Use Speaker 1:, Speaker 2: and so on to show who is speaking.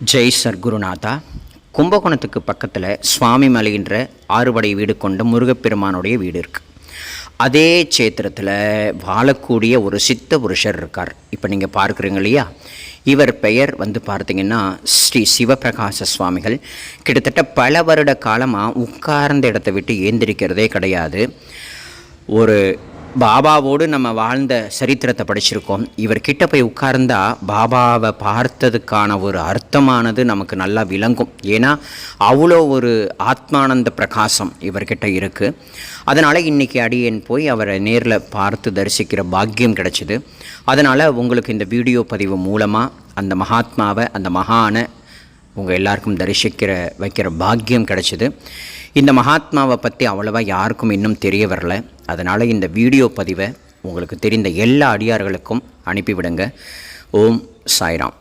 Speaker 1: ஜெய் சர்க்குருநாதா. கும்பகோணத்துக்கு பக்கத்தில் சுவாமி மலைன்ற ஆறுபடை வீடு கொண்ட முருகப்பெருமானுடைய வீடு இருக்குது. அதே சேத்திரத்தில் வாழக்கூடிய ஒரு சித்த புருஷர் இருக்கார். இப்போ நீங்கள் பார்க்குறீங்க இல்லையா, இவர் பெயர் பார்த்திங்கன்னா ஸ்ரீ சிவபிரகாச சுவாமிகள். கிட்டத்தட்ட பல வருட காலமாக உட்கார்ந்த இடத்தை விட்டு ஏந்திரிக்கிறதே கிடையாது. ஒரு பாபாவோடு நம்ம வாழ்ந்த சரித்திரத்தை படிச்சிருக்கோம். இவர்கிட்ட போய் உட்கார்ந்தா பாபாவை பார்த்ததுக்கான ஒரு அர்த்தமானது நமக்கு நல்லா விளங்கும். ஏன்னா அவ்வளோ ஒரு ஆத்மானந்த பிரகாசம் இவர்கிட்ட இருக்குது. அதனால் இன்றைக்கி அடியேன் போய் அவரை நேரில் பார்த்து தரிசிக்கிற பாக்கியம் கிடச்சிது. அதனால் உங்களுக்கு இந்த வீடியோ பதிவு மூலமாக அந்த மகாத்மாவை, அந்த மகானை உங்கள் எல்லாருக்கும் வைக்கிற பாக்கியம் கிடச்சிது. இந்த மகாத்மாவை பற்றி அவ்வளவா யாருக்கும் இன்னும் தெரிய வரல. அதனால் இந்த வீடியோ பதிவை உங்களுக்கு தெரிந்த எல்லா அடியார்களுக்கும் அனுப்பிவிடுங்க. ஓம் சாய்ராம்.